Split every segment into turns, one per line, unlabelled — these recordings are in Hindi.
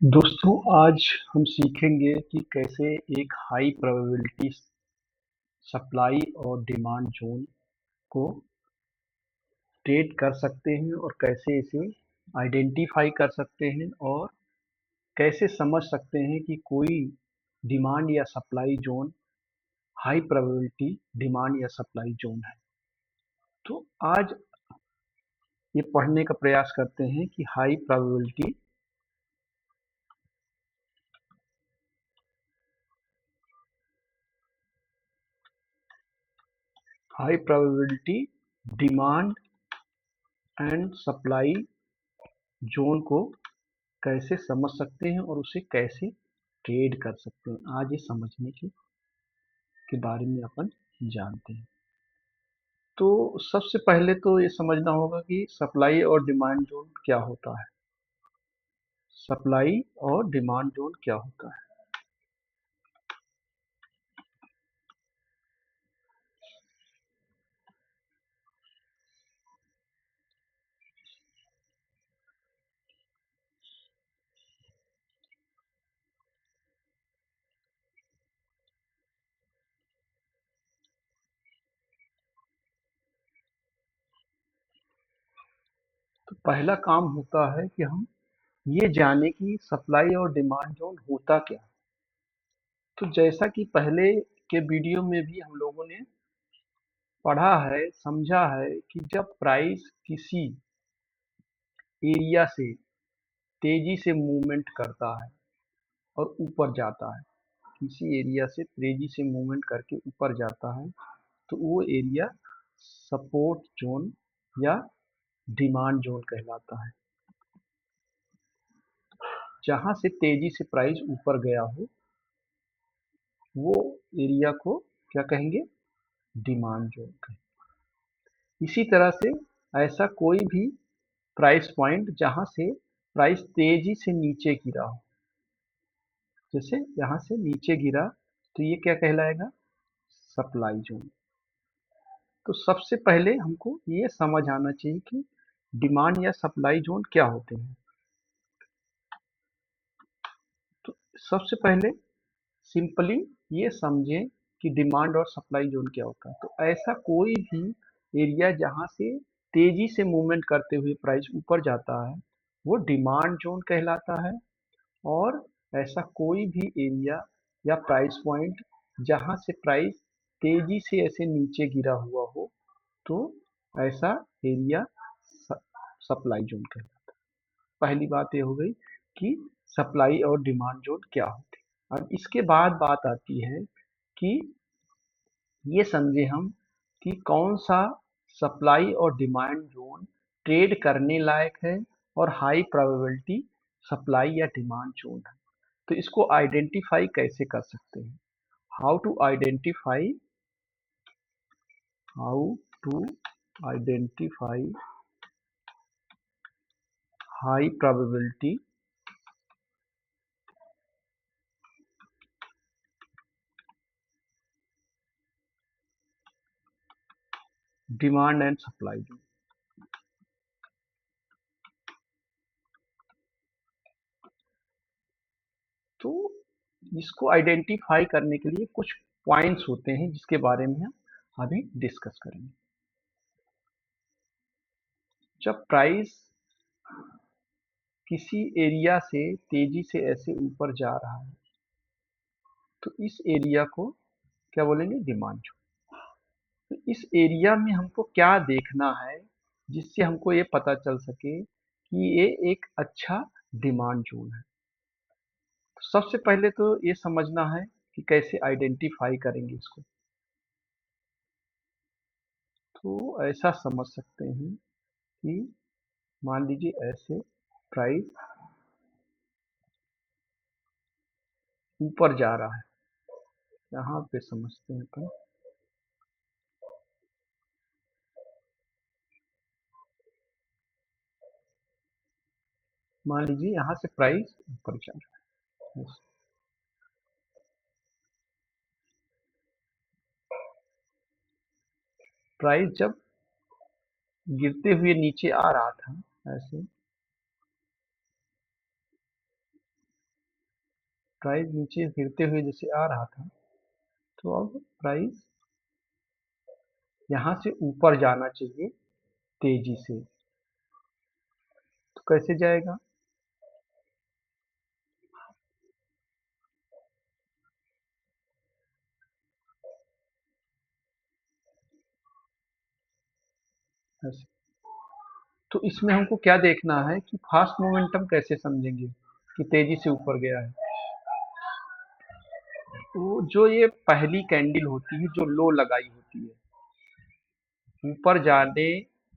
दोस्तों, आज हम सीखेंगे कि कैसे एक हाई प्रोबेबिलिटी सप्लाई और डिमांड जोन को ट्रेड कर सकते हैं और कैसे इसे आइडेंटिफाई कर सकते हैं और कैसे समझ सकते हैं कि कोई डिमांड या supply zone high probability demand या सप्लाई जोन है। तो आज ये पढ़ने का प्रयास करते हैं कि high probability demand and supply zone को कैसे समझ सकते हैं और उसे कैसे ट्रेड कर सकते हैं। आज ये समझने के बारे में अपन जानते हैं। तो सबसे पहले तो ये समझना होगा कि सप्लाई और डिमांड जोन क्या होता है। सप्लाई और डिमांड जोन क्या होता है। तो पहला काम होता है कि हम ये जाने कि सप्लाई और डिमांड जोन होता क्या है। तो जैसा कि पहले के वीडियो में भी हम लोगों ने पढ़ा है, समझा है कि जब प्राइस किसी एरिया से तेजी से मूवमेंट करता है और ऊपर जाता है, किसी एरिया से तेजी से मूवमेंट करके ऊपर जाता है, तो वो एरिया सपोर्ट जोन या डिमांड जोन कहलाता है। जहां से तेजी से प्राइस ऊपर गया हो, वो एरिया को क्या कहेंगे? डिमांड जोन कहेंगे। इसी तरह से ऐसा कोई भी प्राइस पॉइंट जहां से प्राइस तेजी से नीचे गिरा हो, जैसे यहाँ से नीचे गिरा, तो ये क्या कहलाएगा? Supply zone. तो सबसे पहले हमको ये समझ आना चाहिए कि डिमांड या सप्लाई जोन क्या होते हैं। तो सबसे पहले सिंपली ये समझें कि डिमांड और सप्लाई जोन क्या होता है। तो ऐसा कोई भी एरिया जहां से तेजी से मूवमेंट करते हुए प्राइस ऊपर जाता है, वो डिमांड जोन कहलाता है। और ऐसा कोई भी एरिया या प्राइस पॉइंट जहां से प्राइस तेजी से ऐसे नीचे गिरा हुआ हो, तो ऐसा एरिया सप्लाई जोन कहलाता है। पहली बात ये हो गई कि सप्लाई और डिमांड जोन क्या होते हैं। अब इसके बाद बात आती है कि ये समझे हम कि कौन सा सप्लाई और डिमांड जोन ट्रेड करने लायक है और हाई प्रोबेबिलिटी सप्लाई या डिमांड जोन है। तो इसको आइडेंटिफाई कैसे कर सकते हैं? How to identify how to identify high probability demand and supply zone. तो इसको आइडेंटिफाई करने के लिए कुछ पॉइंट्स होते हैं जिसके बारे में हम अभी डिस्कस करेंगे। जब प्राइस किसी एरिया से तेजी से ऐसे ऊपर जा रहा है, तो इस एरिया को क्या बोलेंगे? Demand zone. तो इस एरिया में हमको क्या देखना है जिससे हमको ये पता चल सके कि ये एक अच्छा डिमांड जोन है। तो सबसे पहले तो ये समझना है कि कैसे आइडेंटिफाई करेंगे इसको। तो ऐसा समझ सकते हैं कि मान लीजिए ऐसे प्राइस ऊपर जा रहा है, यहाँ पे समझते हैं अपन। मान लीजिए यहाँ से प्राइस ऊपर जा रहा है। प्राइस जब गिरते हुए नीचे आ रहा था ऐसे, प्राइस नीचे गिरते हुए जैसे आ रहा था, तो अब प्राइस यहाँ से ऊपर जाना चाहिए तेजी से। तो कैसे जाएगा? ऐसे। तो इसमें हमको क्या देखना है कि फास्ट मोमेंटम कैसे समझेंगे कि तेजी से ऊपर गया है। तो जो ये पहली कैंडल होती है जो लो लगाई होती है, ऊपर जाने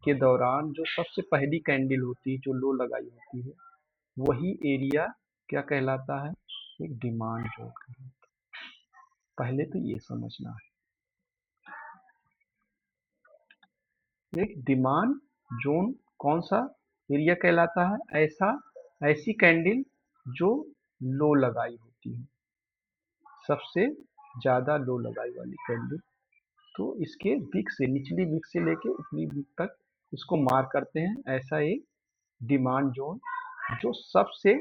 के दौरान जो सबसे पहली कैंडल होती है जो लो लगाई होती है, वही एरिया क्या कहलाता है? एक डिमांड जोन कहलाता है। पहले तो ये समझना है, एक डिमांड जोन कौन सा एरिया कहलाता है? ऐसी कैंडल जो लो लगाई होती है, सबसे ज्यादा लो लगाई वाली कैंडल। तो इसके विक से, निचली विक से लेके ऊपरी विक तक इसको मार्क करते हैं। ऐसा एक डिमांड जोन जो सबसे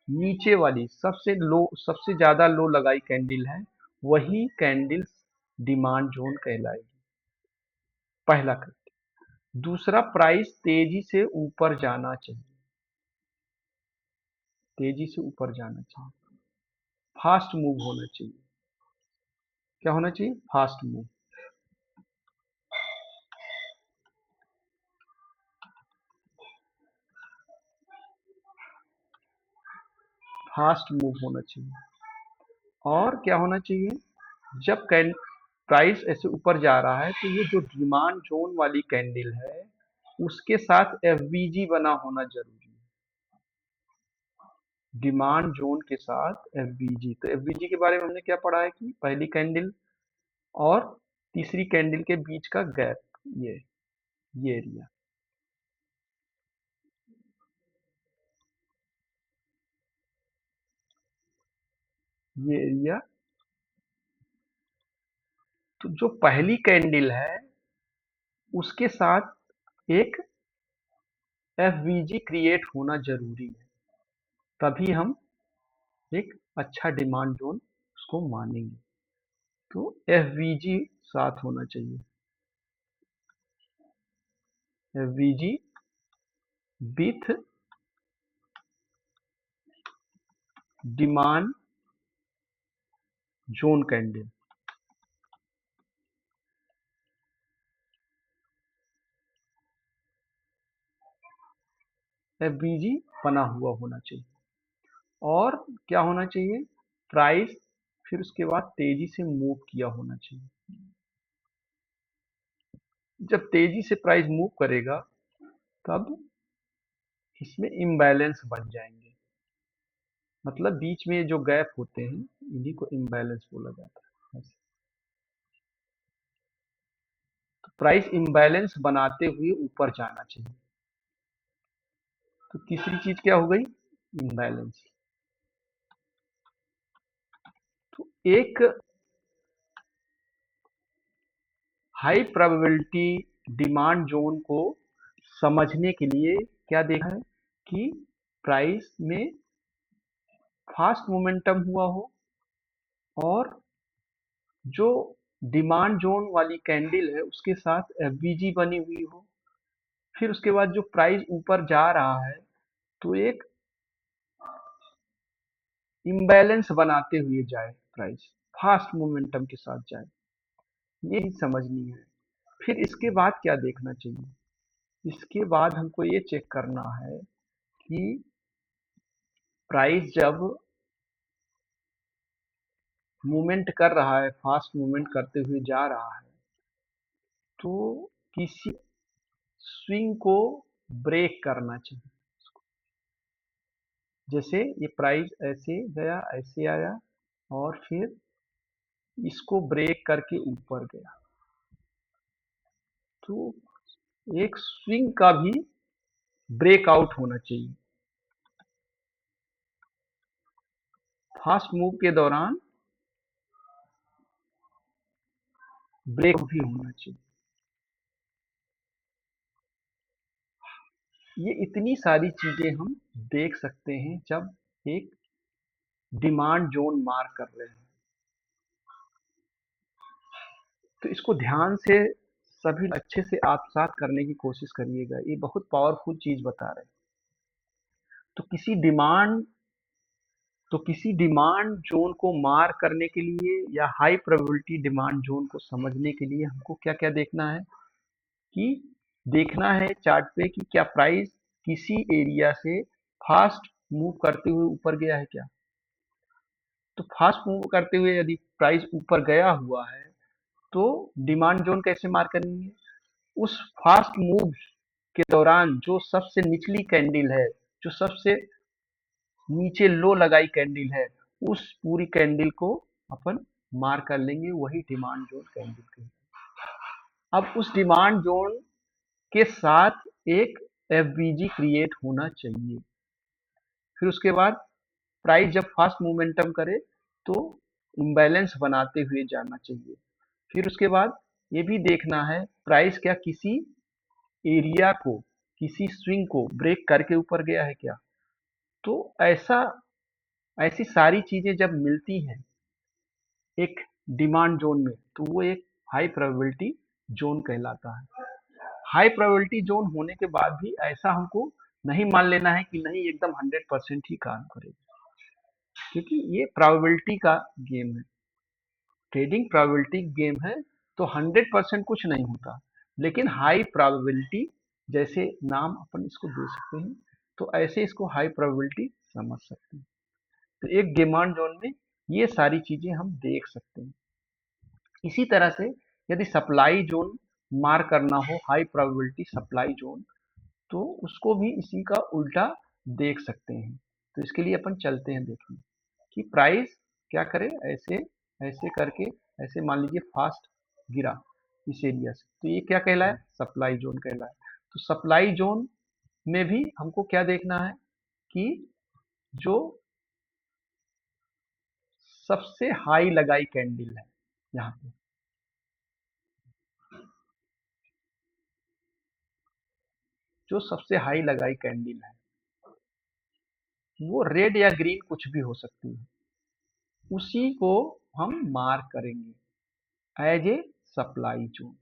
नीचे वाली, सबसे ज्यादा लो लगाई कैंडल है, वही कैंडल डिमांड जोन कहलाएगी। पहला कर। दूसरा, प्राइस तेजी से ऊपर जाना चाहिए, तेजी से ऊपर जाना चाहिए, फास्ट मूव होना चाहिए। क्या होना चाहिए? Fast move. फास्ट मूव होना चाहिए। और क्या होना चाहिए? जब प्राइस ऐसे ऊपर जा रहा है तो ये जो डिमांड जोन वाली कैंडल है उसके साथ एफबीजी बना होना जरूरी है। डिमांड जोन के साथ एफबीजी। तो एफबीजी के बारे में हमने क्या पढ़ा है कि पहली कैंडल और तीसरी कैंडल के बीच का गैप, ये ये एरिया, ये एरिया। तो जो पहली कैंडल है उसके साथ एक एफबीजी क्रिएट होना जरूरी है, तभी हम एक अच्छा डिमांड जोन उसको मानेंगे। तो एफबीजी साथ होना चाहिए, FBG with demand zone candle. FBG बना हुआ होना चाहिए। और क्या होना चाहिए? प्राइस फिर उसके बाद तेजी से मूव किया होना चाहिए। जब तेजी से प्राइस मूव करेगा तब इसमें इम्बैलेंस बन जाएंगे, मतलब बीच में जो गैप होते हैं इन्हीं को इम्बैलेंस बोला जाता है। तो प्राइस इम्बैलेंस बनाते हुए ऊपर जाना चाहिए। तो तीसरी चीज क्या हो गई? इम्बैलेंस। तो एक हाई प्रोबेबिलिटी डिमांड जोन को समझने के लिए क्या देखा है कि प्राइस में फास्ट मोमेंटम हुआ हो और जो डिमांड जोन वाली कैंडल है उसके साथ एफवीजी बनी हुई हो। फिर उसके बाद जो प्राइस ऊपर जा रहा है तो एक इम्बैलेंस बनाते हुए जाए, प्राइस फास्ट मोमेंटम के साथ जाए, ये ही समझनी है। फिर इसके बाद क्या देखना चाहिए? इसके बाद हमको ये चेक करना है कि प्राइस जब मूवमेंट कर रहा है, फास्ट मूवमेंट करते हुए जा रहा है, तो किसी स्विंग को ब्रेक करना चाहिए। जैसे ये प्राइस ऐसे गया, ऐसे आया और फिर इसको ब्रेक करके ऊपर गया, तो एक स्विंग का भी ब्रेकआउट होना चाहिए। फास्ट मूव के दौरान ब्रेक भी होना चाहिए। ये इतनी सारी चीजें हम देख सकते हैं जब एक डिमांड जोन मार कर रहे हैं। तो इसको ध्यान से सभी अच्छे से आत्मसात करने की कोशिश करिएगा, ये बहुत पावरफुल चीज बता रहे हैं। तो किसी डिमांड जोन को मार करने के लिए या हाई प्रोबेबिलिटी डिमांड जोन को समझने के लिए हमको क्या क्या देखना है कि देखना है चार्ट पे कि क्या प्राइस किसी एरिया से फास्ट मूव करते हुए ऊपर गया है क्या। तो फास्ट मूव करते हुए यदि प्राइस ऊपर गया हुआ है तो डिमांड जोन कैसे मार करेंगे, उस फास्ट मूव के दौरान जो सबसे निचली कैंडल है, जो सबसे नीचे लो लगाई कैंडल है, उस पूरी कैंडल को अपन मार कर लेंगे, वही डिमांड जोन कैंडल के। अब उस डिमांड जोन के साथ एक एफबीजी क्रिएट होना चाहिए। फिर उसके बाद प्राइस जब फास्ट मोमेंटम करे तो इम्बैलेंस बनाते हुए जाना चाहिए। फिर उसके बाद ये भी देखना है प्राइस क्या किसी एरिया को, किसी स्विंग को ब्रेक करके ऊपर गया है क्या। तो ऐसी सारी चीजें जब मिलती हैं एक डिमांड जोन में तो वो एक हाई प्रोबेबिलिटी जोन कहलाता है। हाई प्रोबेबिलिटी जोन होने के बाद भी ऐसा हमको नहीं मान लेना है कि नहीं एकदम 100% ही काम करेगा, क्योंकि ये प्रोबेबिलिटी का गेम है, ट्रेडिंग प्रोबेबिलिटी गेम है। तो 100% कुछ नहीं होता, लेकिन हाई प्रोबेबिलिटी जैसे नाम अपन इसको दे सकते हैं, तो ऐसे इसको हाई प्रोबेबिलिटी समझ सकते हैं। तो एक डिमांड जोन में ये सारी चीजें हम देख सकते हैं। इसी तरह से यदि सप्लाई जोन मार करना हो, हाई प्रोबेबिलिटी सप्लाई जोन, तो उसको भी इसी का उल्टा देख सकते हैं। तो इसके लिए अपन चलते हैं देखने कि प्राइस क्या करे, ऐसे ऐसे करके ऐसे मान लीजिए फास्ट गिरा इस एरिया से, तो ये क्या कहलाए, सप्लाई जोन कहलाए। तो सप्लाई जोन में भी हमको क्या देखना है कि जो सबसे हाई लगाई कैंडल है यहाँ पे, जो सबसे हाई लगाई कैंडल है वो रेड या ग्रीन कुछ भी हो सकती है, उसी को हम मार्क करेंगे एज ए सप्लाई जोन।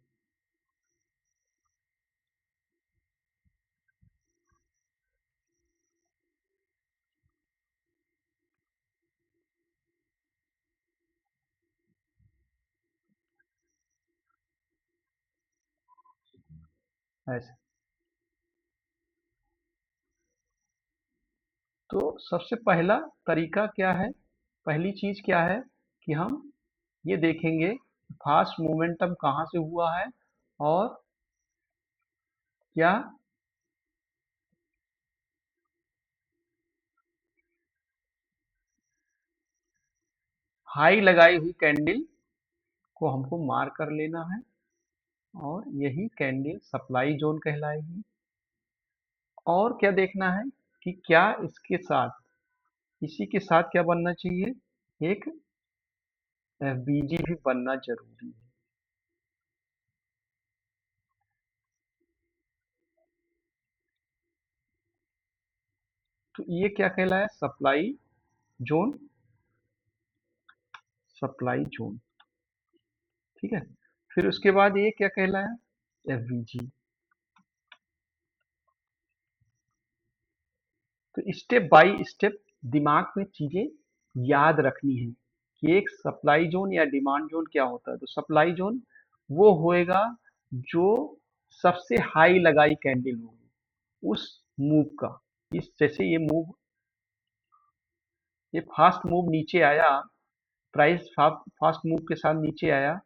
ऐसे तो सबसे पहला तरीका क्या है, पहली चीज क्या है कि हम ये देखेंगे फास्ट मोमेंटम कहाँ से हुआ है और क्या हाई लगाई हुई कैंडल को हमको मार्क कर लेना है, और यही कैंडल सप्लाई जोन कहलाएगी। और क्या देखना है कि क्या इसके साथ, इसी के साथ क्या बनना चाहिए, एक एफबीजी भी बनना जरूरी है। तो ये क्या कहलाया, सप्लाई जोन, सप्लाई जोन, ठीक है। फिर उसके बाद ये क्या कहलाया, एफबीजी। तो स्टेप बाय स्टेप दिमाग में चीजें याद रखनी है कि एक सप्लाई जोन या डिमांड जोन क्या होता है। तो सप्लाई जोन वो होएगा जो सबसे हाई लगाई कैंडल होगी उस मूव का। इस जैसे ये मूव, ये फास्ट मूव नीचे आया, प्राइस फास्ट मूव के साथ नीचे आया,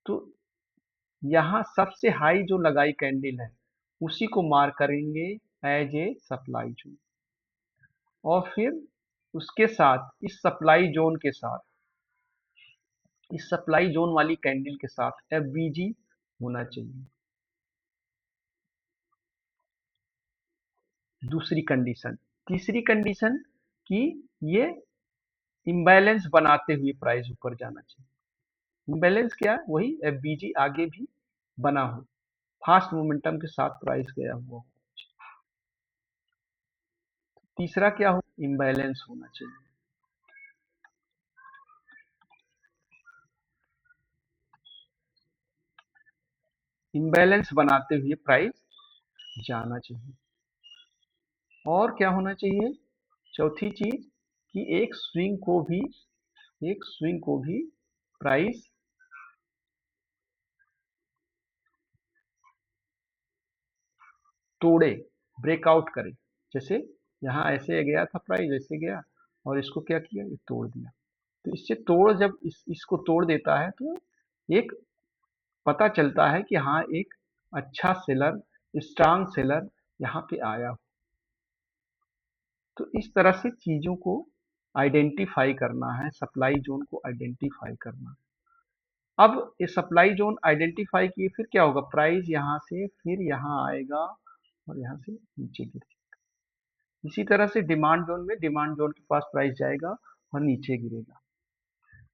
तो यहाँ सबसे हाई जो लगाई कैंडल है उसी को मार्क करेंगे एज ए सप्लाई जोन। और फिर उसके साथ इस सप्लाई जोन के साथ, इस सप्लाई जोन वाली कैंडल के साथ एफबीजी होना चाहिए। दूसरी कंडीशन, तीसरी कंडीशन कि ये इम्बैलेंस बनाते हुए प्राइस ऊपर जाना चाहिए। इम्बैलेंस क्या, वही एफबीजी आगे भी बना हो, फास्ट मोमेंटम के साथ प्राइस गया हुआ हो। तीसरा क्या हो, इम्बैलेंस होना चाहिए। इम्बैलेंस बनाते हुए प्राइस जाना चाहिए। और क्या होना चाहिए? चौथी चीज कि एक स्विंग को भी प्राइस तोड़े, ब्रेकआउट करे। जैसे यहाँ ऐसे गया था, प्राइस ऐसे गया और इसको क्या किया, ये तोड़ दिया। तो इससे तोड़ जब इसको तोड़ देता है तो एक पता चलता है कि हाँ, एक अच्छा सेलर, स्ट्रांग सेलर यहाँ पे आया। तो इस तरह से चीजों को आइडेंटिफाई करना है, सप्लाई जोन को आइडेंटिफाई करना। अब ये सप्लाई जोन आइडेंटिफाई किए फिर क्या होगा, प्राइस यहाँ से फिर यहाँ आएगा और यहाँ से नीचे गिर। इसी तरह से डिमांड जोन में डिमांड जोन के पास प्राइस जाएगा और नीचे गिरेगा।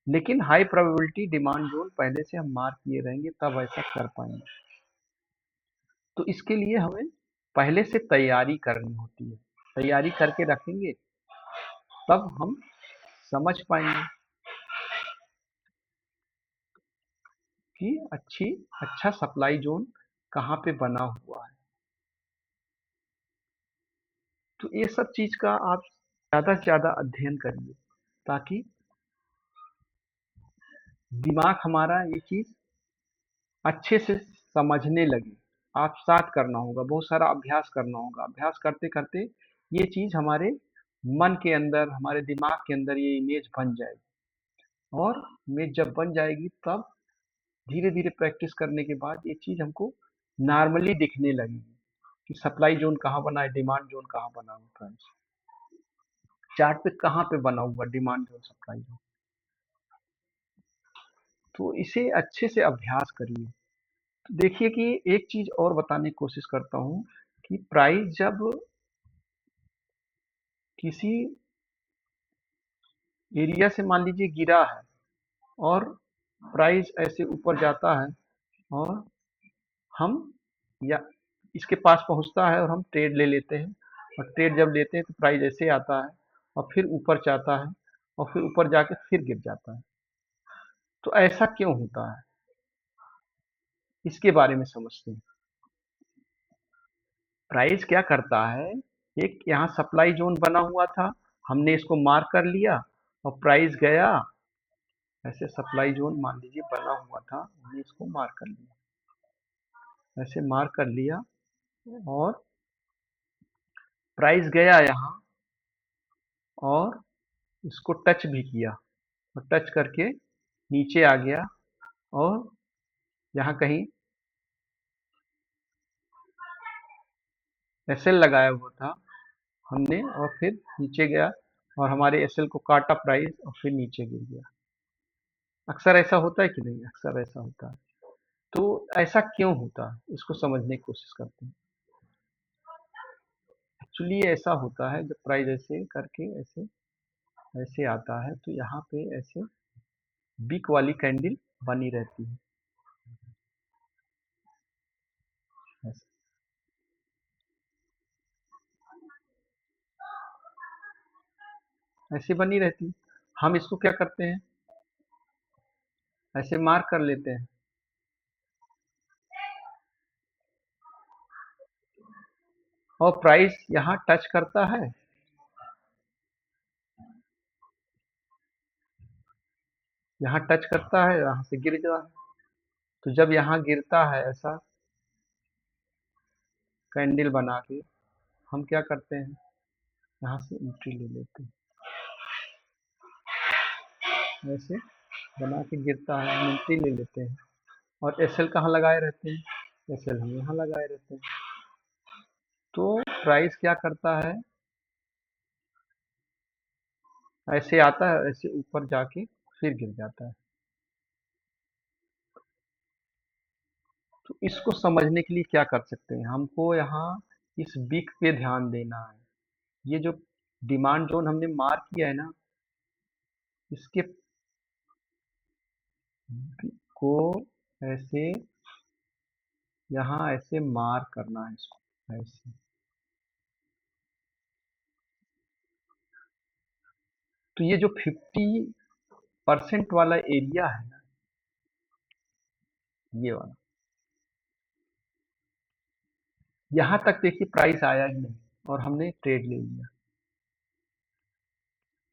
लेकिन हाई प्रोबेबिलिटी डिमांड जोन पहले से हम मार्क किए रहेंगे, तब ऐसा कर पाएंगे। तो इसके लिए हमें पहले से तैयारी करनी होती है। तैयारी करके रखेंगे तब हम समझ पाएंगे कि अच्छा सप्लाई जोन कहाँ पे बना हुआ है। तो ये सब चीज का आप ज्यादा से ज्यादा अध्ययन करिए ताकि दिमाग हमारा ये चीज अच्छे से समझने लगे। आप साथ करना होगा, बहुत सारा अभ्यास करना होगा। अभ्यास करते करते ये चीज हमारे मन के अंदर, हमारे दिमाग के अंदर ये इमेज बन जाएगी। और इमेज जब बन जाएगी तब धीरे धीरे प्रैक्टिस करने के बाद ये चीज हमको नॉर्मली दिखने लगेगी कि सप्लाई जोन कहाँ बना है, डिमांड जोन कहाँ बना हुआ है, चार्ट पे कहाँ पे बना हुआ डिमांड जोन, सप्लाई जोन। तो इसे अच्छे से अभ्यास करिए। तो देखिए कि एक चीज और बताने की कोशिश करता हूँ कि प्राइस जब किसी एरिया से मान लीजिए गिरा है और प्राइस ऐसे ऊपर जाता है और हम या इसके पास पहुंचता है और हम ट्रेड ले लेते हैं। और ट्रेड जब लेते हैं तो प्राइस ऐसे आता है और फिर ऊपर जाता है और फिर ऊपर जाके फिर गिर जाता है। तो ऐसा क्यों होता है, इसके बारे में समझते हैं। प्राइस क्या करता है, एक यहाँ सप्लाई जोन बना हुआ था, हमने इसको मार्क कर लिया और प्राइस गया। ऐसे सप्लाई जोन मान लीजिए बना हुआ था, हमने इसको मार्क कर लिया, ऐसे मार्क कर लिया और प्राइस गया यहाँ और इसको टच भी किया और टच करके नीचे आ गया और यहाँ कहीं एसएल लगाया हुआ था हमने और फिर नीचे गया और हमारे एसएल को काटा प्राइस और फिर नीचे गिर गया। अक्सर ऐसा होता है कि नहीं, अक्सर ऐसा होता है। तो ऐसा क्यों होता है, इसको समझने की कोशिश करते हैं। एक्चुअली ऐसा होता है जब प्राइस ऐसे करके ऐसे ऐसे आता है तो यहाँ पे ऐसे बिग वाली कैंडल बनी रहती है, ऐसे ऐसे बनी रहती है। हम इसको क्या करते हैं, ऐसे मार्क कर लेते हैं और प्राइस यहाँ टच करता है, यहाँ टच करता है, यहाँ से गिर जाता है। तो जब यहाँ गिरता है ऐसा कैंडल बना के, हम क्या करते हैं, यहाँ से एंट्री ले लेते हैं। ऐसे बना के गिरता है, हम एंट्री ले लेते हैं और एसएल कहाँ लगाए रहते हैं, एसएल हम यहाँ लगाए रहते हैं। तो प्राइस क्या करता है, ऐसे आता है, ऐसे ऊपर जाके फिर गिर जाता है। तो इसको समझने के लिए क्या कर सकते हैं, हमको यहाँ इस बिग पे ध्यान देना है। ये जो डिमांड जोन हमने मार्क किया है ना, इसके को ऐसे यहाँ ऐसे मार्क करना है, इसको ऐसे। तो ये जो 50% वाला एरिया है ना, ये वाला, यहाँ तक देखिए प्राइस आया ही नहीं और हमने ट्रेड ले लिया।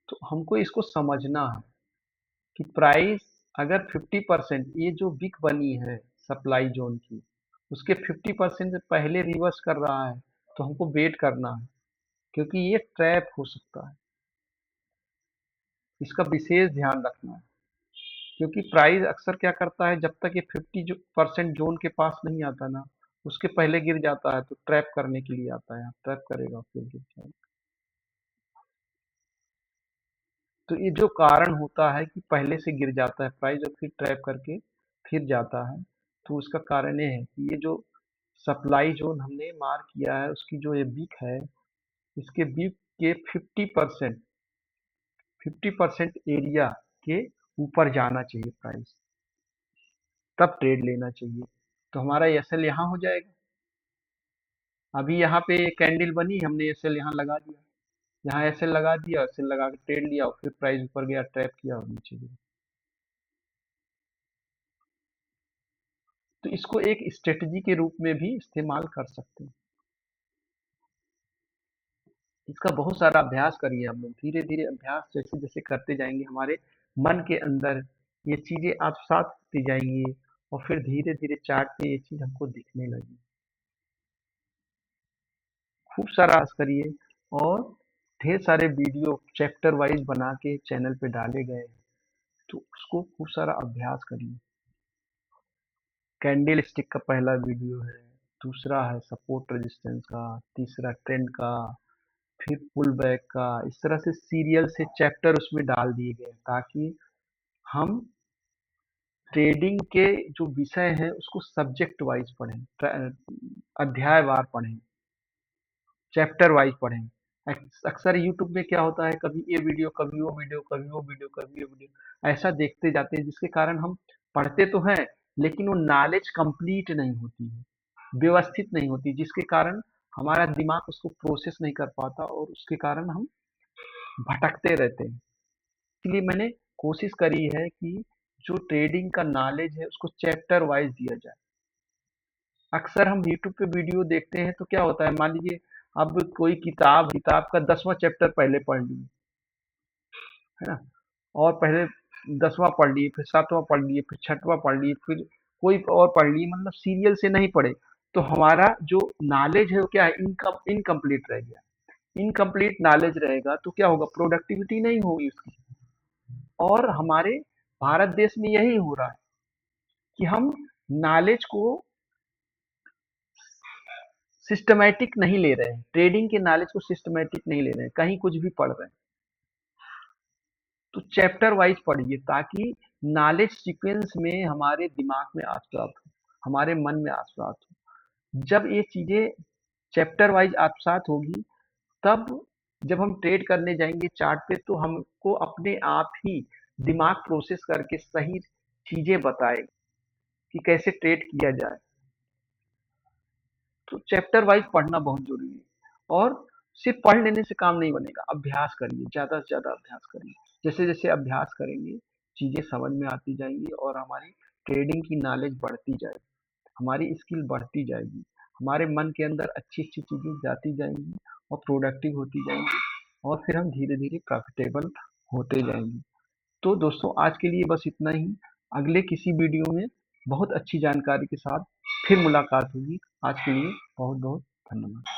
तो हमको इसको समझना है कि प्राइस अगर 50% ये जो विक बनी है सप्लाई जोन की, उसके 50% से पहले रिवर्स कर रहा है तो हमको वेट करना है, क्योंकि ये ट्रैप हो सकता है। इसका विशेष ध्यान रखना है, क्योंकि प्राइस अक्सर क्या करता है, जब तक ये 50% जोन के पास नहीं आता ना, उसके पहले गिर जाता है तो ट्रैप करने के लिए आता है, ट्रैप करेगा फिर गिर जाएगा। तो ये जो कारण होता है कि पहले से गिर जाता है प्राइस और फिर ट्रैप करके फिर जाता है, तो उसका कारण ये है कि ये जो सप्लाई जोन हमने मार्क किया है उसकी जो ये वीक है, इसके वीक के 50% एरिया के ऊपर जाना चाहिए प्राइस, तब ट्रेड लेना चाहिए। तो हमारा एसएल यहाँ हो जाएगा। अभी यहाँ पे कैंडल बनी, हमने एसएल यहाँ लगा दिया, यहाँ एसएल लगा दिया, एसएल लगा के ट्रेड लिया और फिर प्राइस ऊपर गया, ट्रैप किया और नीचे गया। तो इसको एक स्ट्रेटजी के रूप में भी इस्तेमाल कर सकते हैं। इसका बहुत सारा अभ्यास करिए हम लोग, धीरे धीरे अभ्यास जैसे जैसे करते जाएंगे हमारे मन के अंदर ये चीजें आत्मसात होती जाएंगी और फिर धीरे धीरे चार्ट पे ये चीज हमको दिखने लगी। खूब सारा अभ्यास करिए और ढेर सारे वीडियो चैप्टर वाइज बना के चैनल पे डाले गए हैं, तो उसको खूब सारा अभ्यास करिए। कैंडल स्टिक का पहला वीडियो है, दूसरा है सपोर्ट रेजिस्टेंस का, तीसरा ट्रेंड का, फिर पुल बैक का। इस तरह से सीरियल से चैप्टर उसमें डाल दिए गए हैं, ताकि हम ट्रेडिंग के जो विषय हैं उसको सब्जेक्ट वाइज पढ़ें, अध्यायवार पढ़ें, चैप्टर वाइज पढ़ें। अक्सर यूट्यूब में क्या होता है, कभी ये वीडियो, कभी वो वीडियो, कभी वो वीडियो, कभी ये वीडियो, ऐसा देखते जाते हैं, जिसके कारण हम पढ़ते तो हैं लेकिन वो नॉलेज कंप्लीट नहीं होती है, व्यवस्थित नहीं होती, जिसके कारण हमारा दिमाग उसको प्रोसेस नहीं कर पाता और उसके कारण हम भटकते रहते हैं। इसलिए मैंने कोशिश करी है कि जो ट्रेडिंग का नॉलेज है उसको चैप्टर वाइज दिया जाए। अक्सर हम यूट्यूब पे वीडियो देखते हैं तो क्या होता है, मान लीजिए अब कोई किताब किताब का 10वां चैप्टर पहले पढ़ लिए, है ना, और पहले 10वां पढ़ लिए, फिर 7वां पढ़ लिए, फिर 6वां पढ़ लिए, फिर कोई और पढ़ लिए, मतलब सीरियल से नहीं पढ़े, तो हमारा जो नॉलेज है वो क्या है, इनकम्प्लीट रह गया। इनकम्प्लीट नॉलेज रहेगा तो क्या होगा, प्रोडक्टिविटी नहीं होगी उसकी। और हमारे भारत देश में यही हो रहा है कि हम नॉलेज को सिस्टमैटिक नहीं ले रहे हैं, ट्रेडिंग के नॉलेज को सिस्टमैटिक नहीं ले रहे हैं, कहीं कुछ भी पढ़ रहे हैं। तो चैप्टर वाइज पढ़िए, ताकि नॉलेज सीक्वेंस में हमारे दिमाग में आत्मसात हो, हमारे मन में आत्मसात हो। जब ये चीजें चैप्टर वाइज आत्मसात होगी, तब जब हम ट्रेड करने जाएंगे चार्ट पे, तो हमको अपने आप ही दिमाग प्रोसेस करके सही चीजें बताए कि कैसे ट्रेड किया जाए। तो चैप्टर वाइज पढ़ना बहुत जरूरी है। और सिर्फ पढ़ लेने से काम नहीं बनेगा, अभ्यास करिए, ज्यादा से ज्यादा अभ्यास करिए। जैसे जैसे अभ्यास करेंगे चीजें समझ में आती जाएंगी और हमारी ट्रेडिंग की नॉलेज बढ़ती जाएगी, हमारी स्किल बढ़ती जाएगी, हमारे मन के अंदर अच्छी अच्छी चीजें जाती जाएंगी और प्रोडक्टिव होती जाएंगी, और फिर हम धीरे धीरे प्रॉफिटेबल होते जाएंगे। तो दोस्तों आज के लिए बस इतना ही। अगले किसी वीडियो में बहुत अच्छी जानकारी के साथ फिर मुलाकात होगी। आज के लिए बहुत बहुत धन्यवाद।